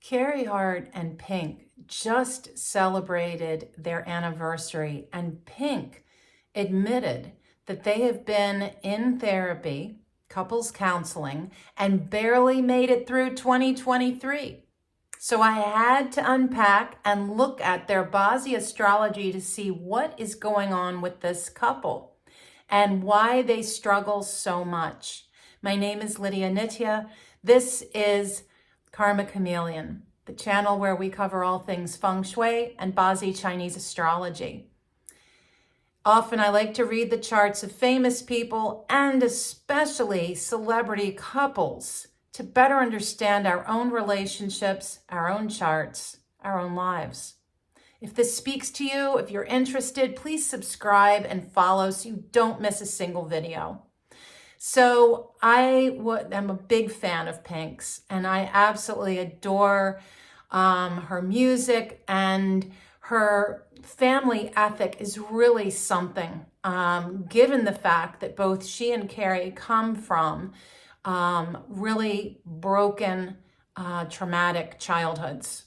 Carey Hart and Pink just celebrated their anniversary, and Pink admitted that they have been in therapy, couples counseling, and barely made it through 2023. So I had to unpack and look at their Bazi astrology to see what is going on with this couple and why they struggle so much. My name is Lydia Nitya. This is Karma Chameleon, the channel where we cover all things feng shui and Bazi Chinese astrology. Often I like to read the charts of famous people and especially celebrity couples to better understand our own relationships, our own charts, our own lives. If this speaks to you, if you're interested, please subscribe and follow so you don't miss a single video. So I'm a big fan of Pink's, and I absolutely adore her music, and her family ethic is really something, given the fact that both she and Carey come from really broken, traumatic childhoods.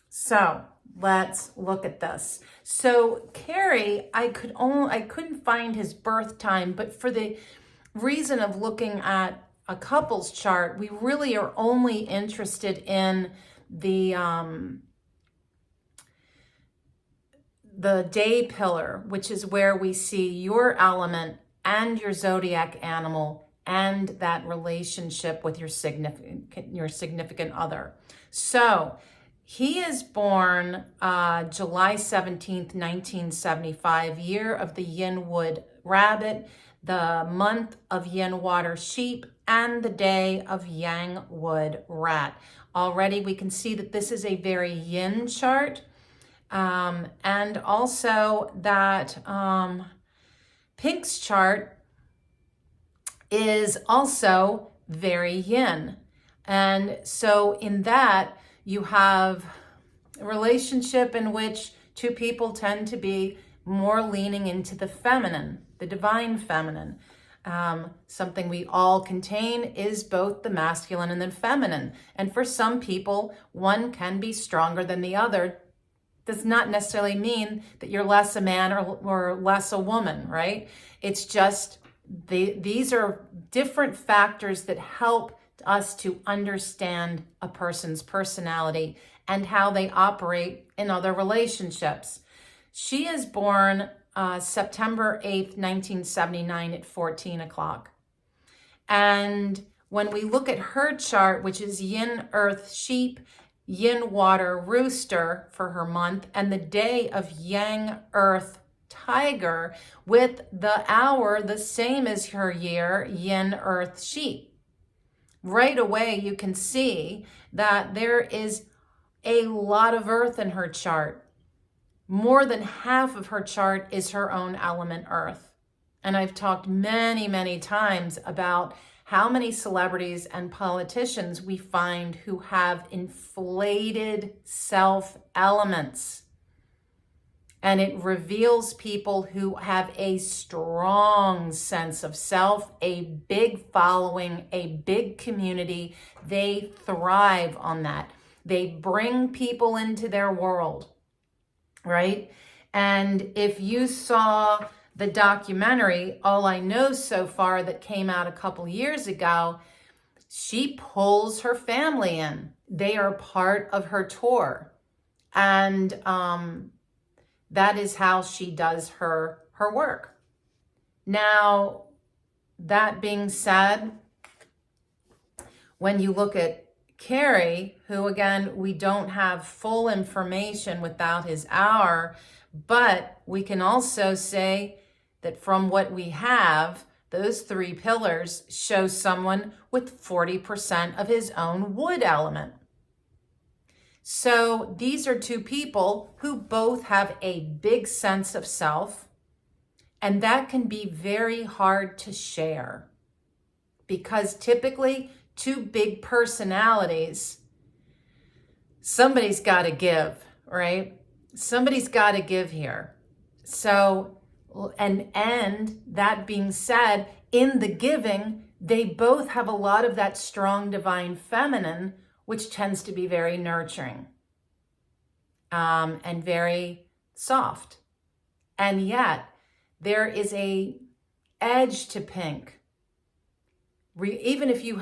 So let's look at this. So Carey, I couldn't find his birth time, but for the reason of looking at a couple's chart, we really are only interested in the day pillar, which is where we see your element and your zodiac animal and that relationship with your significant other. So he is born July 17th, 1975, year of the yin wood rabbit, the month of yin water sheep, and the day of yang wood rat. Already we can see that this is a very yin chart, and also that Pink's chart is also very yin. And so in that, you have a relationship in which two people tend to be more leaning into the feminine, the divine feminine. Something we all contain is both the masculine and the feminine. And for some people, one can be stronger than the other. Does not necessarily mean that you're less a man or less a woman, right? It's just these are different factors that help us to understand a person's personality and how they operate in other relationships. She is born September 8th, 1979 at 14 o'clock. And when we look at her chart, which is yin earth sheep, yin water rooster for her month, and the day of yang earth tiger, with the hour the same as her year, yin earth sheep. Right away, you can see that there is a lot of earth in her chart. More than half of her chart is her own element earth. And I've talked many, many times about how many celebrities and politicians we find who have inflated self-elements. And it reveals people who have a strong sense of self, a big following, a big community. They thrive on that. They bring people into their world, right? And if you saw the documentary, All I Know So Far, that came out a couple years ago, she pulls her family in. They are part of her tour. And that is how she does her work. Now, that being said, when you look at Carey, who again, we don't have full information without his hour, but we can also say that from what we have, those three pillars show someone with 40% of his own wood element. So these are two people who both have a big sense of self, and that can be very hard to share because typically two big personalities, somebody's got to give, right? Somebody's got to give here. So, and that being said, in the giving, they both have a lot of that strong divine feminine, which tends to be very nurturing and very soft. And yet there is a edge to Pink. Even if you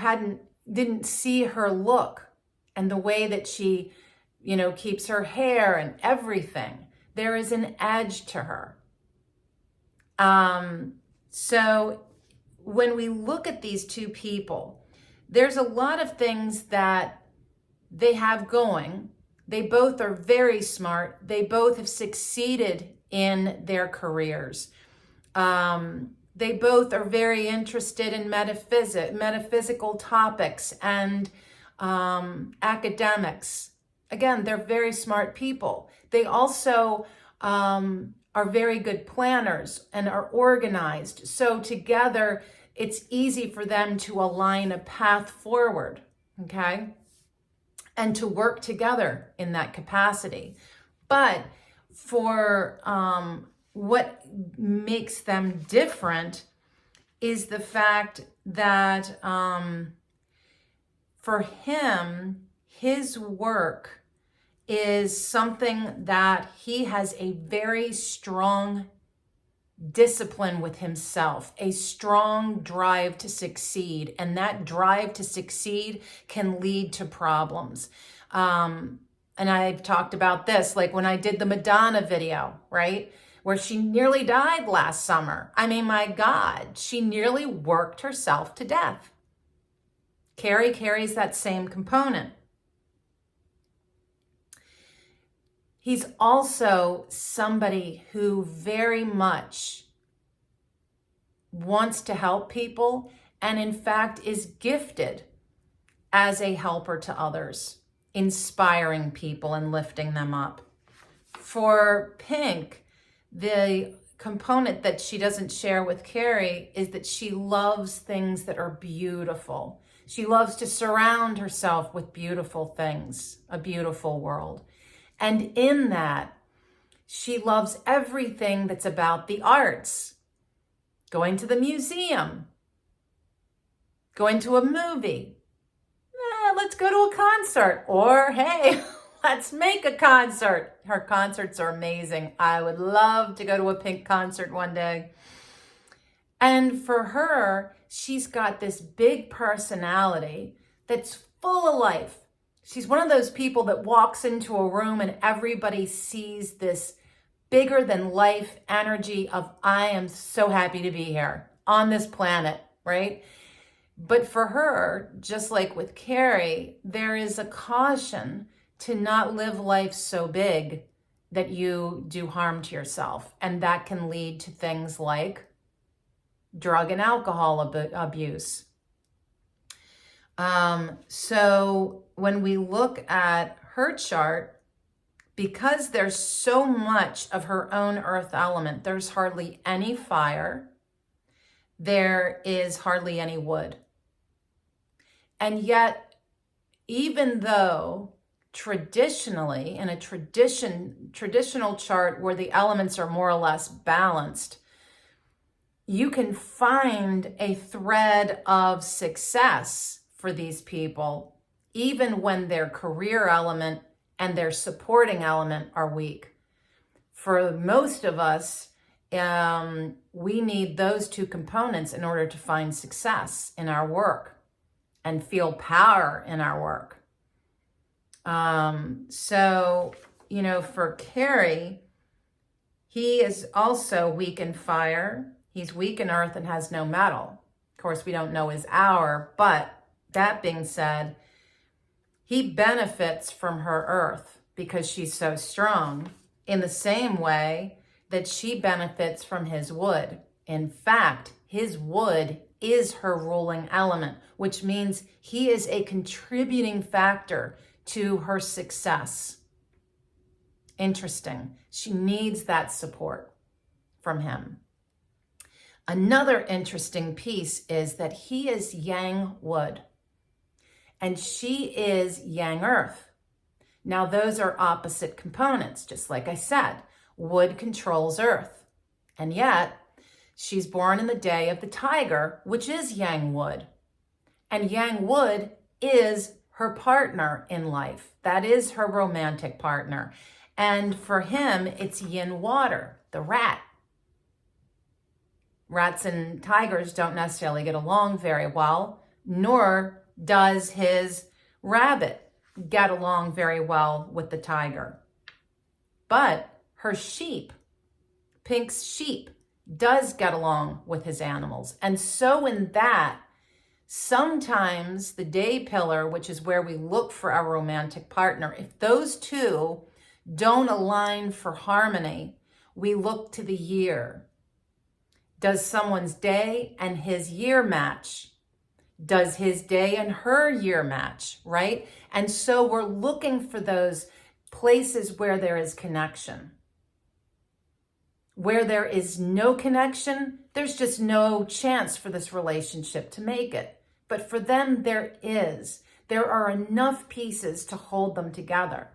didn't see her look and the way that she, keeps her hair and everything, there is an edge to her. So when we look at these two people, there's a lot of things that they have going. They both are very smart. They both have succeeded in their careers. They both are very interested in metaphysical topics and academics. Again, they're very smart people. They also are very good planners and are organized. So together, it's easy for them to align a path forward, okay? And to work together in that capacity. But for what makes them different is the fact that for him, his work is something that he has a very strong discipline with himself, a strong drive to succeed. And that drive to succeed can lead to problems. And I've talked about this, like when I did the Madonna video, right? Where she nearly died last summer. I mean, my God, she nearly worked herself to death. Carey carries that same component. He's also somebody who very much wants to help people and in fact is gifted as a helper to others, inspiring people and lifting them up. For Pink, the component that she doesn't share with Carey is that she loves things that are beautiful. She loves to surround herself with beautiful things, a beautiful world. And in that, she loves everything that's about the arts. Going to the museum, going to a movie, let's go to a concert, or hey, let's make a concert. Her concerts are amazing. I would love to go to a Pink concert one day. And for her, she's got this big personality that's full of life. She's one of those people that walks into a room and everybody sees this bigger than life energy of, I am so happy to be here on this planet, right? But for her, just like with Carey, there is a caution to not live life so big that you do harm to yourself. And that can lead to things like drug and alcohol abuse. So when we look at her chart, because there's so much of her own earth element, there's hardly any fire, there is hardly any wood. And yet, even though traditionally, in a traditional chart where the elements are more or less balanced, you can find a thread of success for these people, even when their career element and their supporting element are weak. For most of us, we need those two components in order to find success in our work and feel power in our work. So, for Carey, he is also weak in fire. He's weak in earth and has no metal. Of course, we don't know his hour, but that being said, he benefits from her earth because she's so strong in the same way that she benefits from his wood. In fact, his wood is her ruling element, which means he is a contributing factor to her success. Interesting. She needs that support from him. Another interesting piece is that he is yang wood and she is yang earth. Now, those are opposite components, just like I said. Wood controls earth, and yet she's born in the day of the tiger, which is yang wood. And yang wood is her partner in life. That is her romantic partner. And for him, it's yin water, the rat. Rats and tigers don't necessarily get along very well, nor does his rabbit get along very well with the tiger. But her sheep, Pink's sheep, does get along with his animals. And so in that, sometimes the day pillar, which is where we look for our romantic partner, if those two don't align for harmony, we look to the year. Does someone's day and his year match? Does his day and her year match, right? And so we're looking for those places where there is connection. Where there is no connection, there's just no chance for this relationship to make it. But for them, there is. There are enough pieces to hold them together.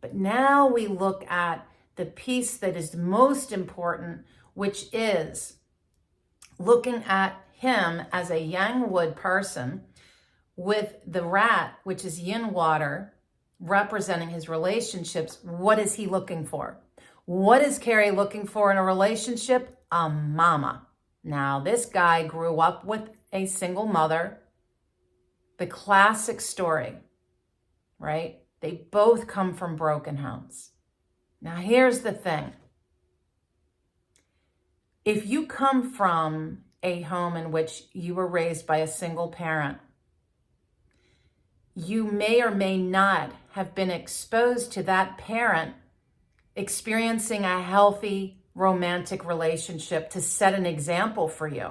But now we look at the piece that is most important, which is looking at him as a yang wood person with the rat, which is yin water, representing his relationships. What is he looking for? What is Carey looking for in a relationship? A mama. Now, this guy grew up with a single mother. The classic story, right? They both come from broken homes. Now, here's the thing. If you come from a home in which you were raised by a single parent, you may or may not have been exposed to that parent experiencing a healthy romantic relationship to set an example for you.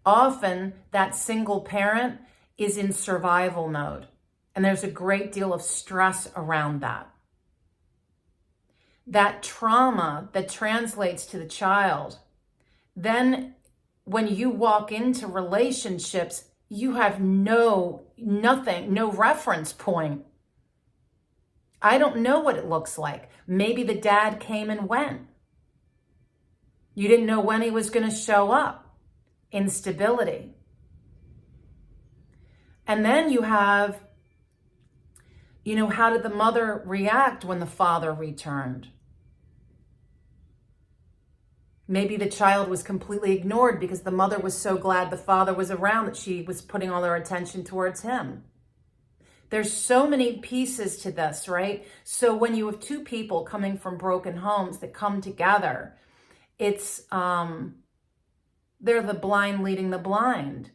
Often that single parent is in survival mode, and there's a great deal of stress around that. That trauma that translates to the child, then when you walk into relationships, you have no reference point. I don't know what it looks like. Maybe the dad came and went. You didn't know when he was going to show up. Instability. And then you have, how did the mother react when the father returned? Maybe the child was completely ignored because the mother was so glad the father was around that she was putting all her attention towards him. There's so many pieces to this, right? So when you have two people coming from broken homes that come together, it's, they're the blind leading the blind.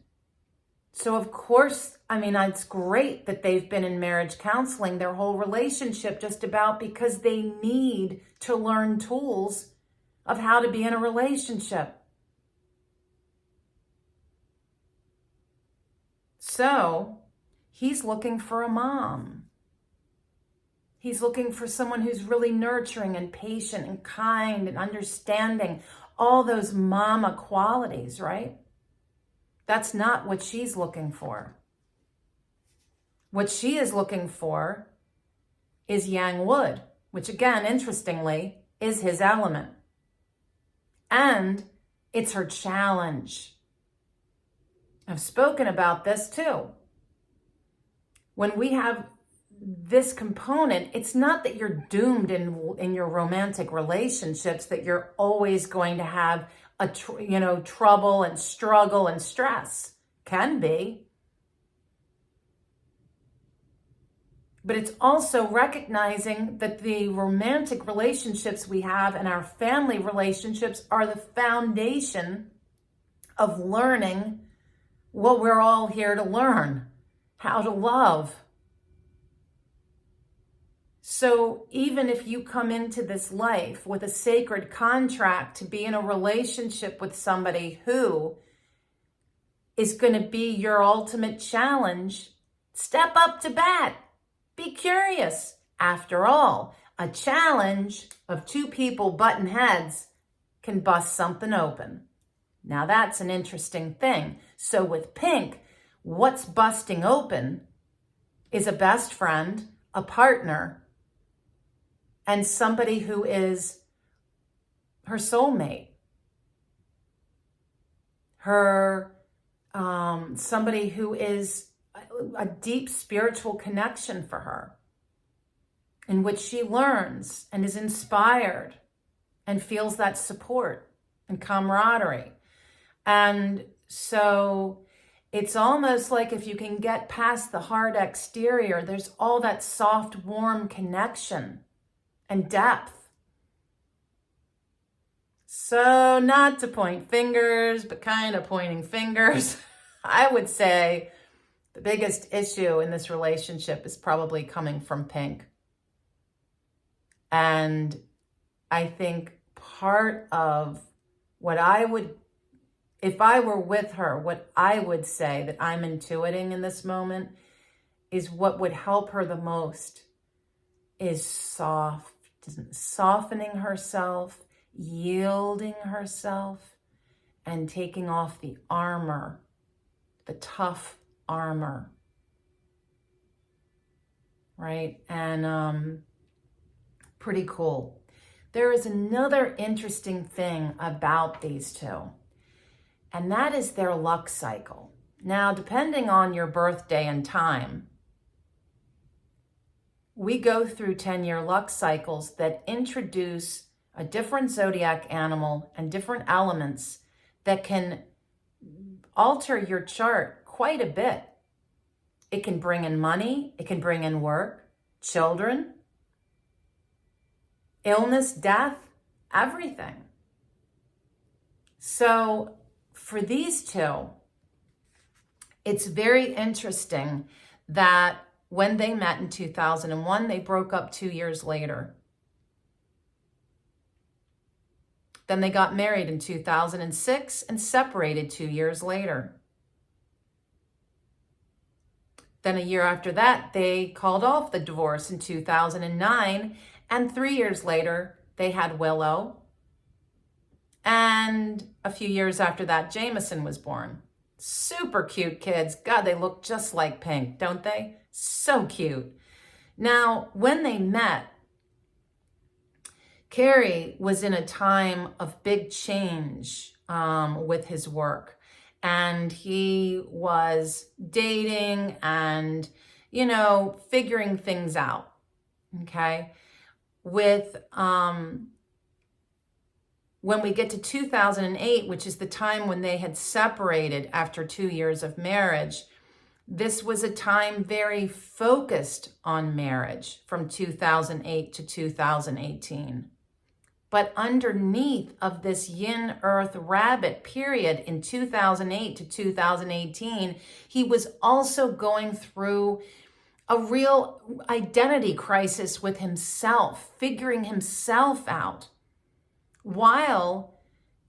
So of course, it's great that they've been in marriage counseling their whole relationship just about because they need to learn tools of how to be in a relationship. So he's looking for a mom. He's looking for someone who's really nurturing and patient and kind and understanding, all those mama qualities, right? That's not what she's looking for. What she is looking for is yang wood, which again, interestingly, is his element. And it's her challenge. I've spoken about this too. When we have this component, it's not that you're doomed in your romantic relationships, that you're always going to have trouble and struggle and stress. Can be. But it's also recognizing that the romantic relationships we have and our family relationships are the foundation of learning what we're all here to learn, how to love. So even if you come into this life with a sacred contract to be in a relationship with somebody who is going to be your ultimate challenge, step up to bat. Be curious. After all, a challenge of two people butting heads can bust something open. Now that's an interesting thing. So with Pink, what's busting open is a best friend, a partner, and somebody who is her soulmate, her somebody who is a deep spiritual connection for her, in which she learns and is inspired and feels that support and camaraderie. And so it's almost like if you can get past the hard exterior, there's all that soft, warm connection and depth. So not to point fingers, but kind of pointing fingers, I would say the biggest issue in this relationship is probably coming from Pink. And I think part of what I would, if I were with her, what I would say that I'm intuiting in this moment is what would help her the most is softening herself, yielding herself, and taking off the armor, the tough armor, right? And pretty cool. There is another interesting thing about these two, and that is their luck cycle. Now, depending on your birthday and time, we go through 10-year luck cycles that introduce a different zodiac animal and different elements that can alter your chart quite a bit. It can bring in money, it can bring in work, children, illness, death, everything. So for these two, it's very interesting that when they met in 2001, they broke up 2 years later. Then they got married in 2006 and separated 2 years later. Then a year after that, they called off the divorce in 2009, and 3 years later, they had Willow. And a few years after that, Jameson was born. Super cute kids. God, they look just like Pink, don't they? So cute. Now, when they met, Carey was in a time of big change with his work. And he was dating and, figuring things out, okay? With, when we get to 2008, which is the time when they had separated after 2 years of marriage, this was a time very focused on marriage from 2008 to 2018. But underneath of this yin earth rabbit period in 2008 to 2018, he was also going through a real identity crisis with himself, figuring himself out while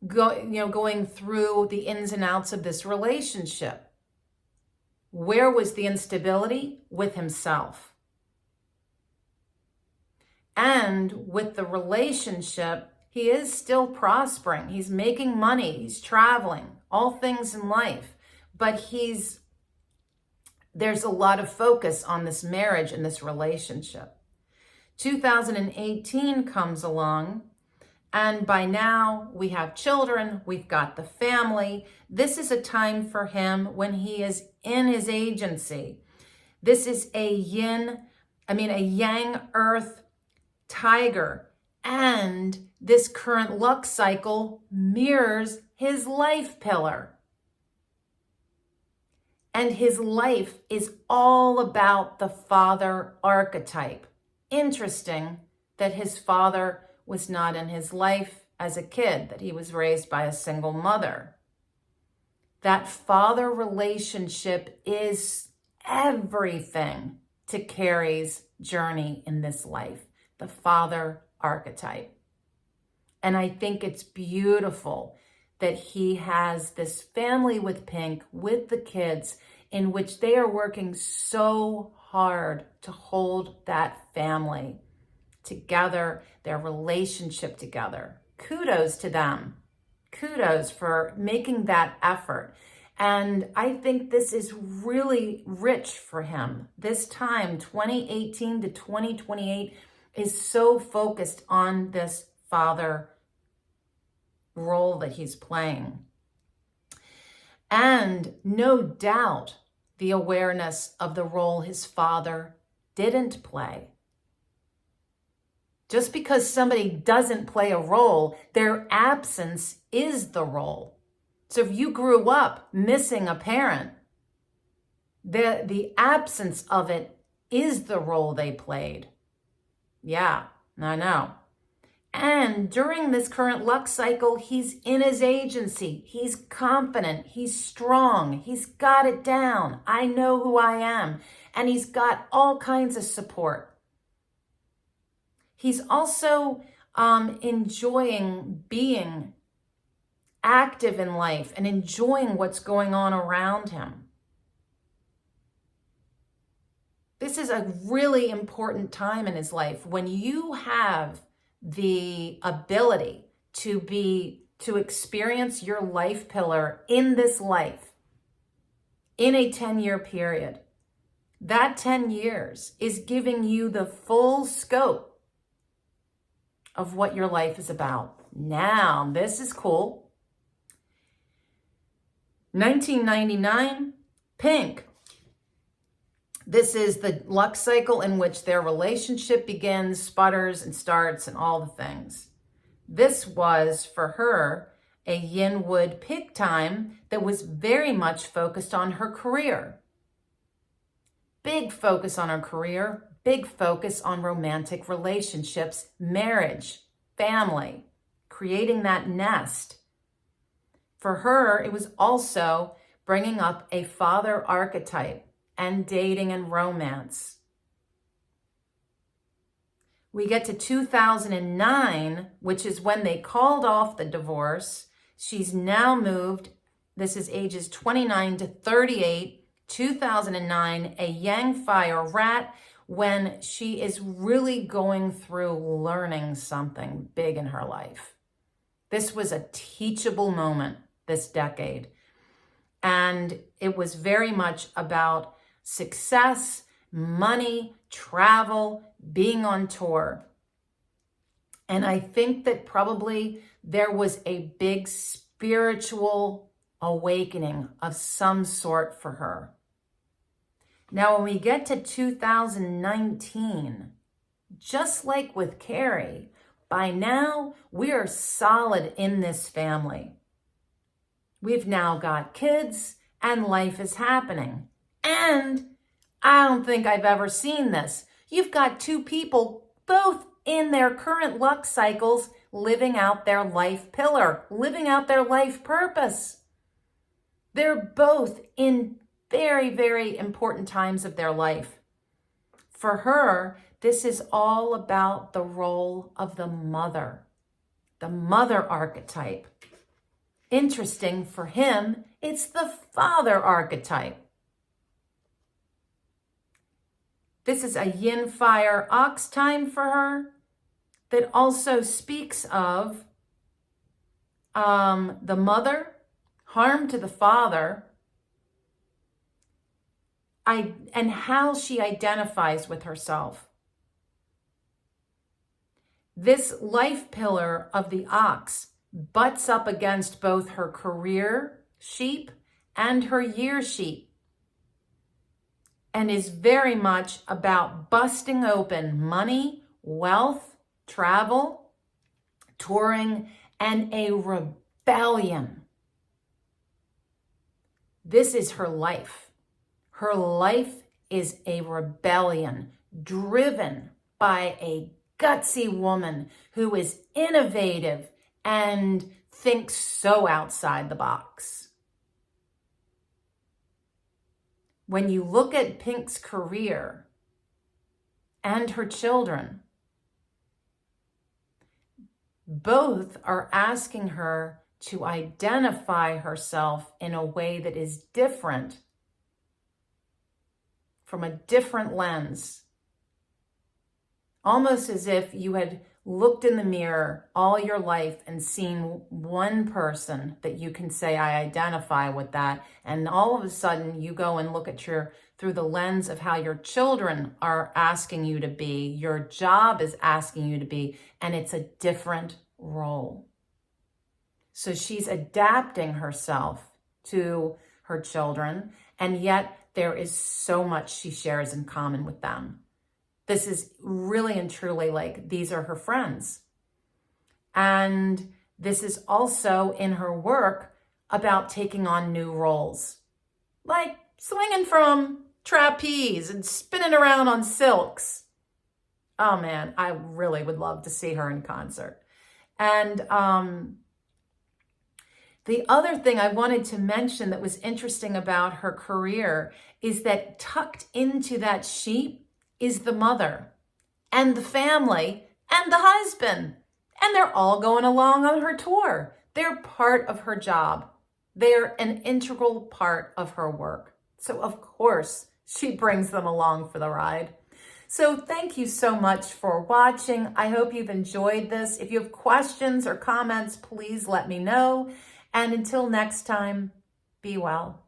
going through the ins and outs of this relationship. Where was the instability? With himself. And with the relationship, he is still prospering. He's making money. He's traveling, all things in life. But there's a lot of focus on this marriage and this relationship. 2018 comes along, and by now we have children, we've got the family. This is a time for him when he is in his agency. This is a yang earth tiger, and this current luck cycle mirrors his life pillar. And his life is all about the father archetype. Interesting that his father was not in his life as a kid, that he was raised by a single mother. That father relationship is everything to Carey's journey in this life, the father archetype. And I think it's beautiful that he has this family with Pink, with the kids, in which they are working so hard to hold that family together, their relationship together. Kudos to them. Kudos for making that effort. And I think this is really rich for him. This time, 2018 to 2028, is so focused on this father role that he's playing. And no doubt the awareness of the role his father didn't play. Just because somebody doesn't play a role, their absence is the role. So if you grew up missing a parent, the absence of it is the role they played. Yeah, I know. And during this current luck cycle, he's in his agency. He's confident. He's strong. He's got it down. I know who I am. And he's got all kinds of support. He's also enjoying being active in life and enjoying what's going on around him. This is a really important time in his life when you have the ability to experience your life pillar in this life in a 10-year period. That 10 years is giving you the full scope of what your life is about. Now, this is cool. 1999, pink. This is the luck cycle in which their relationship begins, sputters and starts and all the things. This was, for her, a yin wood pig time that was very much focused on her career. Big focus on her career, big focus on romantic relationships, marriage, family, creating that nest. For her, it was also bringing up a father archetype and dating and romance. We get to 2009, which is when they called off the divorce. She's now moved, this is ages 29 to 38, 2009, a yang fire rat, when she is really going through learning something big in her life. This was a teachable moment this decade. And it was very much about success, money, travel, being on tour. And I think that probably there was a big spiritual awakening of some sort for her. Now, when we get to 2019, just like with Carey, by now we are solid in this family. We've now got kids and life is happening. And I don't think I've ever seen this. You've got two people, both in their current luck cycles, living out their life pillar, living out their life purpose. They're both in very, very important times of their life. For her, this is all about the role of the mother archetype. Interesting for him, it's the father archetype. This is a yin fire ox time for her that also speaks of the mother, harm to the father, and how she identifies with herself. This life pillar of the ox butts up against both her career sheep and her year sheep, and is very much about busting open money, wealth, travel, touring, and a rebellion. This is her life. Her life is a rebellion driven by a gutsy woman who is innovative and thinks so outside the box. When you look at Pink's career and her children, both are asking her to identify herself in a way that is different, from a different lens. Almost as if you had looked in the mirror all your life and seen one person that you can say, I identify with that. And all of a sudden you go and look at through the lens of how your children are asking you to be, your job is asking you to be, and it's a different role. So she's adapting herself to her children, and yet there is so much she shares in common with them. This is really and truly like, these are her friends. And this is also in her work about taking on new roles, like swinging from trapeze and spinning around on silks. Oh man, I really would love to see her in concert. And the other thing I wanted to mention that was interesting about her career is that tucked into that sheep is the mother and the family and the husband. And they're all going along on her tour. They're part of her job. They're an integral part of her work. So of course, she brings them along for the ride. So thank you so much for watching. I hope you've enjoyed this. If you have questions or comments, please let me know. And until next time, be well.